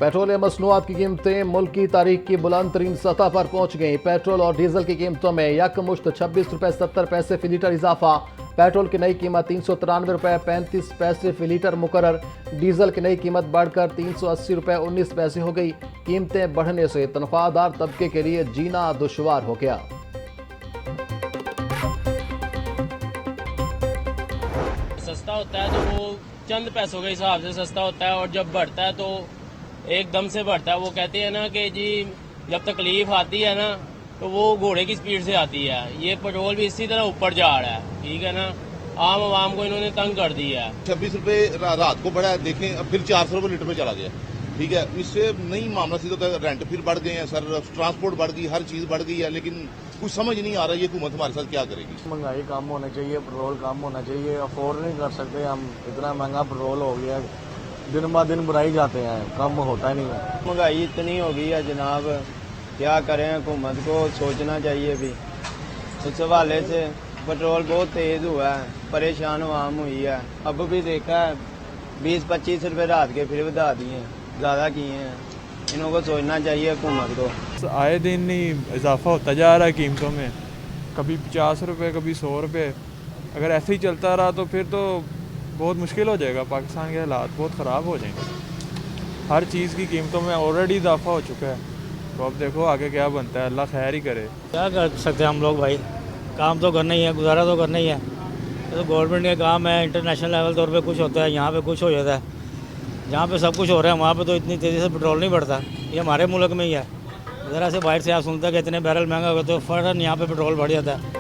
Petrol या मसनूआत की कीमतें मुल्क की तारीख की बुलंद तरीन सतह पर पहुंच गईं। पेट्रोल और डीजल की कीमतों में यकमुश्त 26 रुपये 70 पैसे फी लीटर इजाफा। पेट्रोल की नई कीमत 393 रुपये 35 पैसे फी लीटर मुकर्रर। डीजल की नई कीमत बढ़कर 380 रुपये 19 पैसे हो गई। कीमतें बढ़ने से तनख्वाहदार तबके के लिए जीना दुश्वार हो गया। सस्ता होता है तो वो चंद पैसों के हिसाब से सस्ता होता है, और जब बढ़ता है तो एकदम से बढ़ता है। वो कहते हैं ना कि जी जब तकलीफ आती है ना तो वो घोड़े की स्पीड से आती है। ये पेट्रोल भी इसी तरह ऊपर जा रहा है, ठीक है ना। आम आवाम को इन्होंने तंग कर दिया है। 26 रुपए रात को बढ़ा है, देखें अब फिर 400 रुपए लीटर में चला गया, ठीक है। इससे नहीं मामला सीधा होता है, रेंट फिर बढ़ गए हैं सर, ट्रांसपोर्ट बढ़ गई, हर चीज बढ़ गई है, लेकिन कुछ समझ नहीं आ रहा ये हुकूमत हमारे साथ क्या करेगी। महंगाई कम होना चाहिए, पेट्रोल कम होना चाहिए। अफोर्ड नहीं कर सकते हम, इतना महंगा पेट्रोल हो गया, दिन ब दिन बढ़ाई जाते हैं, कम होता ही नहीं है। महंगाई इतनी हो गई है जनाब, क्या करें, हुकूमत को सोचना चाहिए भी। उस हवाले से पेट्रोल बहुत तेज हुआ है, परेशान आवाम हुई है। अब भी देखा है 20-25 रुपए रात के फिर बढ़ा दिए, ज़्यादा किए हैं। इन्हों को सोचना चाहिए हुकूमत को। आए दिन ही इजाफा होता जा रहा है कीमतों में, कभी 50 रुपये कभी 100 रुपये। अगर ऐसे ही चलता रहा तो फिर तो बहुत मुश्किल हो जाएगा, पाकिस्तान के हालात बहुत ख़राब हो जाएंगे। हर चीज़ की कीमतों में ऑलरेडी इजाफा हो चुका है, तो अब देखो आगे क्या बनता है, अल्लाह खैर ही करे। क्या कर सकते हैं हम लोग भाई, काम तो करना ही है, गुजारा तो करना ही है। ये तो गवर्नमेंट का काम है, इंटरनेशनल लेवल तौर पे कुछ होता है, यहाँ पे कुछ हो जाता है। जहाँ पे सब कुछ हो रहा है वहाँ पे तो इतनी तेज़ी से पेट्रोल नहीं बढ़ता। ये हमारे मुल्क में ही है, ज़रा से बाहर से आप सुनते हैं कि इतने बैरल महंगा हो गया तो फ़ौरन यहाँ पे पेट्रोल बढ़ जाता है।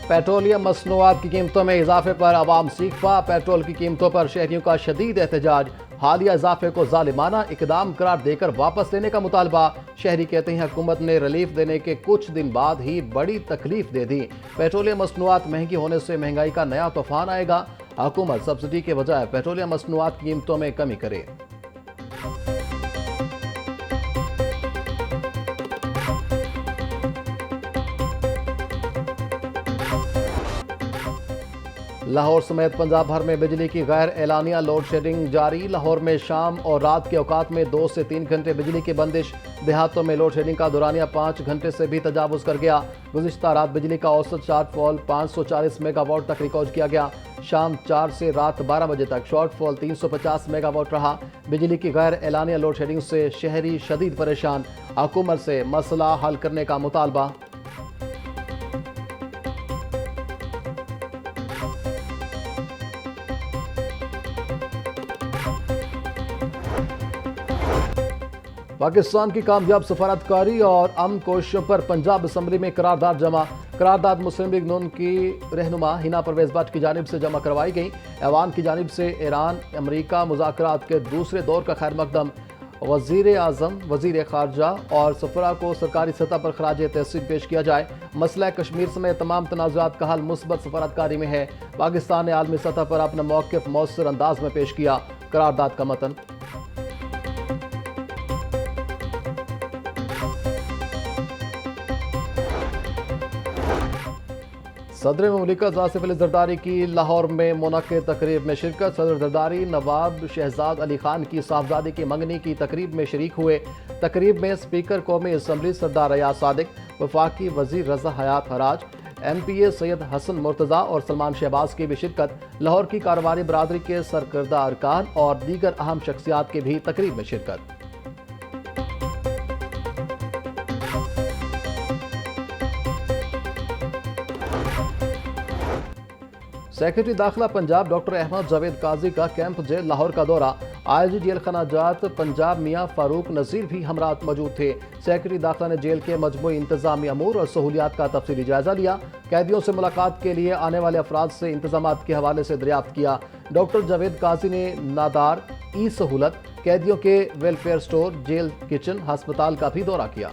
पेट्रोलियम मसनूआत की कीमतों में इजाफे पर अवाम सीखा। पेट्रोल की कीमतों पर शहरियों का शदीद एहतजाज। हालिया इजाफे को जालिमाना इकदाम करार देकर वापस लेने का मुतालबा। शहरी कहते हैं हुकूमत ने रिलीफ देने के कुछ दिन बाद ही बड़ी तकलीफ दे दी। पेट्रोलियम मसनूआत महंगी होने से महंगाई का नया तूफान आएगा। हुकूमत सब्सिडी के बजाय पेट्रोलियम मसनूआत की कीमतों में कमी करे। लाहौर समेत पंजाब भर में बिजली की गैर एलानिया लोड शेडिंग जारी। लाहौर में शाम और रात के औकात में 2 से 3 घंटे बिजली की बंदिश। देहातों में लोड शेडिंग का दौरानिया 5 घंटे से भी तजावुज कर गया। गुज़िश्ता रात बिजली का औसत शॉर्टफॉल 540 मेगावाट तक रिकॉर्ड किया गया। शाम 4 से रात 12 बजे तक शॉर्टफॉल 350 मेगावाट रहा। बिजली की गैर एलानिया लोड शेडिंग से शहरी शदीद परेशान। हुकूमत से मसला हल करने का मुतालबा। पाकिस्तान की कामयाब सफारतकारी और अमन कोशिशों पर पंजाब असम्बली में करारदाद जमा। करारदाद मुस्लिम लीग नून की रहनुमा हिना परवेज भट्ट की जानिब से जमा करवाई गई। ऐवान की जानिब से ईरान अमरीका मुज़ाकरात के दूसरे दौर का खैर मकदम। वज़ीर आज़म, वज़ीर ख़ारजा और सफरा को सरकारी सतह पर खराज तहसीन पेश किया जाए। मसला कश्मीर समेत तमाम तनाज़ुआत का हल मुस्बत सफारतकारी में है। पाकिस्तान ने आलमी सतह पर अपना मौक़िफ़ मौसर अंदाज में पेश किया। करारदाद का मतन। सदर मुमलिकत आसिफ अली जरदारी की लाहौर में मुनक़िद तकरीब में शिरकत। सदर जरदारी नवाब शहजाद अली खान की साहबजादी की मंगनी की तकरीब में शरीक हुए। तकरीब में स्पीकर कौमी असम्बली सरदार रियाज सादिक, वफाकी वज़ीर रज़ा हयात हराज, MPA सैयद हसन मुर्तज़ा और सलमान शहबाज की भी शिरकत। लाहौर की कारोबारी बरादरी के सरकर्दा अरकान और दीगर अहम शख्सियात की भी तकरीब में शिरकत। सेक्रेटरी दाखिला पंजाब डॉक्टर अहमद जावेद काजी का कैंप जेल लाहौर का दौरा। IG जेल खनाजात पंजाब मियाँ फारूक नज़ीर भी हमरात मौजूद थे। सेक्रेटरी दाखिला ने जेल के मजमूई इंतजामी अमूर और सहूलियात का तफसीली जायजा लिया। कैदियों से मुलाकात के लिए आने वाले अफराद से इंतजामात के हवाले से दरियाफ्त किया। डॉक्टर जावेद काजी ने नादार, ई सहूलत, कैदियों के वेलफेयर स्टोर, जेल किचन, हस्पताल का भी दौरा किया।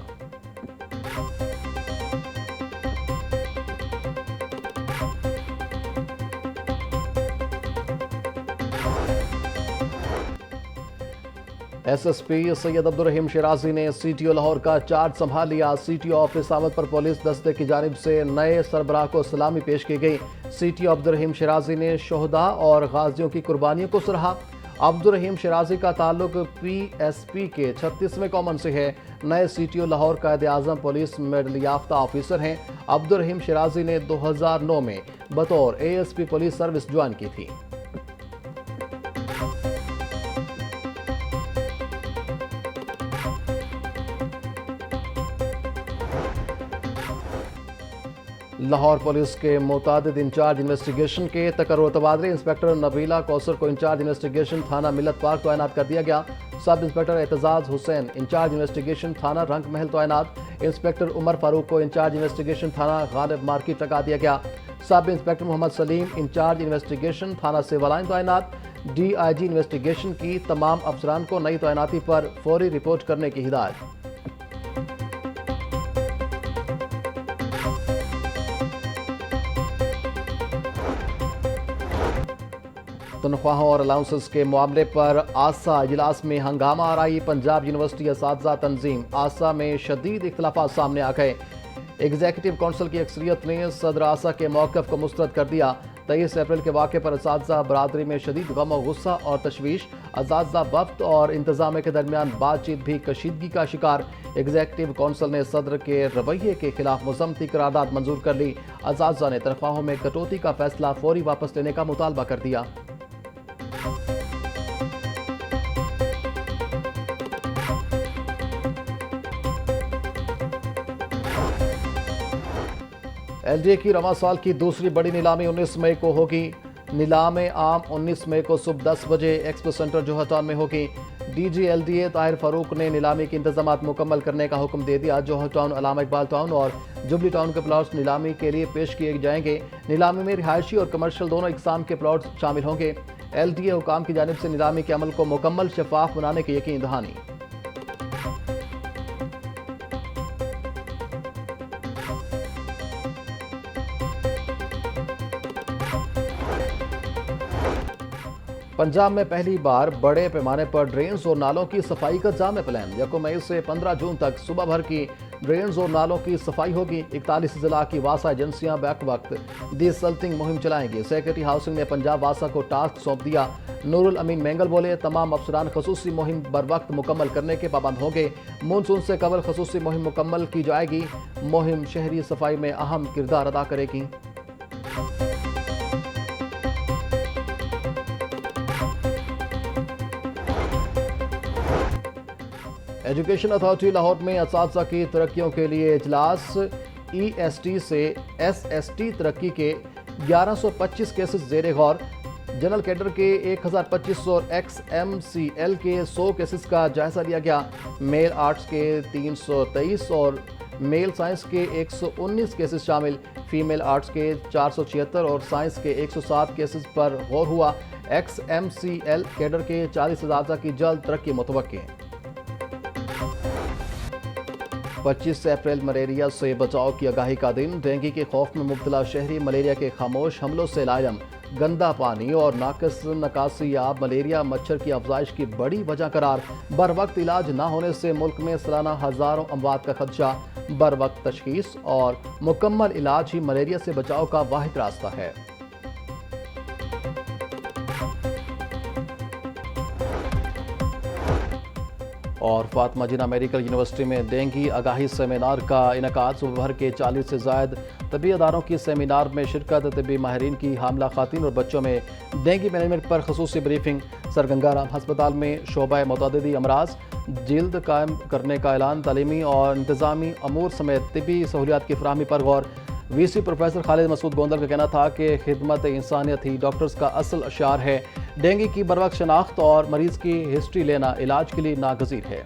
एसएसपी सैयद अब्दुल रहीम शिराजी ने सीटीओ लाहौर का चार्ज संभाल लिया। सीटीओ ऑफिस आमद पर पुलिस दस्ते की जानिब से नए सरबराह को सलामी पेश की गई। सीटीओ अब्दुल रहीम शिराजी ने शोहदा और गाजियों की कुर्बानियों को सराहा। अब्दुल रहीम शिराजी का ताल्लुक पीएसपी के 36वें कॉमन से है। नए सीटीओ लाहौर कायदे आजम पुलिस मेडल याफ्ता ऑफिसर हैं। अब्दुल रहीम शिराजी ने 2009 में बतौर एएसपी पुलिस सर्विस ज्वाइन की थी। लाहौर पुलिस के मुतादिद इंचार्ज इन्वेस्टिगेशन के तकर्रुर तबादले। इंस्पेक्टर नबीला कौसर को इंचार्ज इन्वेस्टिगेशन थाना मिलत पार्क तैनात कर दिया गया। Sub inspector Aitzaz Hussain in charge investigation थाना रंग महल तैनात। इंस्पेक्टर उमर फारूक को इंचार्ज इन्वेस्टिगेशन थाना गालिब मार्केट लगा दिया गया। Sub inspector Mohammad Saleem in charge investigation थाना सेवालाइन तैनात। डीआईजी इन्वेस्टिगेशन की तमाम अफसरान को नई तैनाती पर फौरी रिपोर्ट करने की हिदायत। तनख्वाहों और अलाउंसेस के मामले पर आसा इजलास में हंगामा आराई। पंजाब यूनिवर्सिटी असातिज़ा तंजीम आसा में शदीद इख्तलाफात सामने आ गए। एग्जीक्यूटिव काउंसिल की अक्सरियत ने सदर आसा के मौक़िफ़ को मुस्तरद कर दिया। 23 अप्रैल के वाक़े पर असातिज़ा बरादरी में शदीद गम और गुस्सा और तशवीश। असातिज़ा वफ़द और इंतज़ाम के दरमियान बातचीत भी कशीदगी का शिकार। एग्जीक्यूटिव काउंसिल ने सदर के रवैये के खिलाफ मुज़म्मती करारदाद मंजूर कर ली। असातिज़ा ने तनख्वाहों में कटौती का फैसला फौरी वापस लेने का मुतालबा कर दिया। एलडीए की रवां साल की दूसरी बड़ी नीलामी 19 मई को होगी। नीलाम आम 19 मई को सुबह 10 बजे एक्सपो सेंटर जोहर टाउन में होगी। डीजी एलडीए ताहिर फारूक ने नीलामी के इंतजामात मुकम्मल करने का हुक्म दे दिया। जोहर टाउन, अलामा इकबाल टाउन और जुबली टाउन के प्लॉट्स नीलामी के लिए पेश किए जाएंगे। नीलामी में रिहायशी और कमर्शियल दोनों इकसाम के प्लॉट्स शामिल होंगे। एलडीए हुकाम की जानिब से नीलामी के अमल को मुकम्मल शफाफ बनाने की यकीन दहानी। पंजाब में पहली बार बड़े पैमाने पर ड्रेन्स और नालों की सफाई का जाम प्लान। 1 मई से 15 जून तक सुबह भर की ड्रेन्स और नालों की सफाई होगी। 41 जिला की वासा एजेंसियां बैक वक्त डिसल्टिंग मुहिम चलाएंगी। सेक्रेटरी हाउसिंग ने पंजाब वासा को टास्क सौंप दिया। नूरुल अमीन मेंगल बोले, तमाम अफसरान खसूसी मुहिम बर वक्त मुकम्मल करने के पाबंद होंगे। मानसून से कबल खसूसी मुहिम मुकम्मल की जाएगी। मुहिम शहरी सफाई में अहम किरदार अदा करेगी। एजुकेशन अथॉरिटी लाहौर में असातिज़ा की तरक्कियों के लिए इजलास। EST से SST तरक्की के 1125 केसेस ज़ेरे गौर। जनरल कैडर के 1025 और XMCL के 100 केसेस का जायजा लिया गया। मेल आर्ट्स के 323 और मेल साइंस के 119 केसेस शामिल। फीमेल आर्ट्स के 476 और साइंस के 107 केसेस पर गौर हुआ। XMCL कैडर के 40 असातिज़ा की जल्द तरक्की मुतवक्की। 25 अप्रैल मलेरिया से बचाव की आगाही का दिन। डेंगू के खौफ में मुब्तला शहरी मलेरिया के खामोश हमलों से लायम। गंदा पानी और नाकस नकासी आब मलेरिया मच्छर की अफजाइश की बड़ी वजह करार। बर वक्त इलाज ना होने से मुल्क में सालाना हज़ारों अमवात का खदशा। बर वक्त तशखीस और मुकम्मल इलाज ही मलेरिया से बचाव का वाहिद रास्ता है। और फातिमा जिन्ना मेडिकल यूनिवर्सिटी में डेंगू आगाही सेमिनार का इनकाद। सुबह भर के 40 से ज़ायद तबी अदारों की सेमिनार में शिरकत। तबी माहिरीन की हामला खातिन और बच्चों में डेंगू मैनेजमेंट पर खसूसी ब्रीफिंग। सर गंगाराम हस्पताल में शोबा मुतअद्दिदी अमराज जिल्द कायम करने का ऐलान। तालीमी और इंतज़ामी अमूर समेत तबी सहूलियात की फराहमी पर गौर। VC प्रोफेसर खालिद मसूद गोंदल का कहना था कि खिदमत इंसानियत ही डॉक्टर्स का असल अशार है। डेंगू की बरवक्त शनाख्त और मरीज की हिस्ट्री लेना इलाज के लिए नागज़ीर है।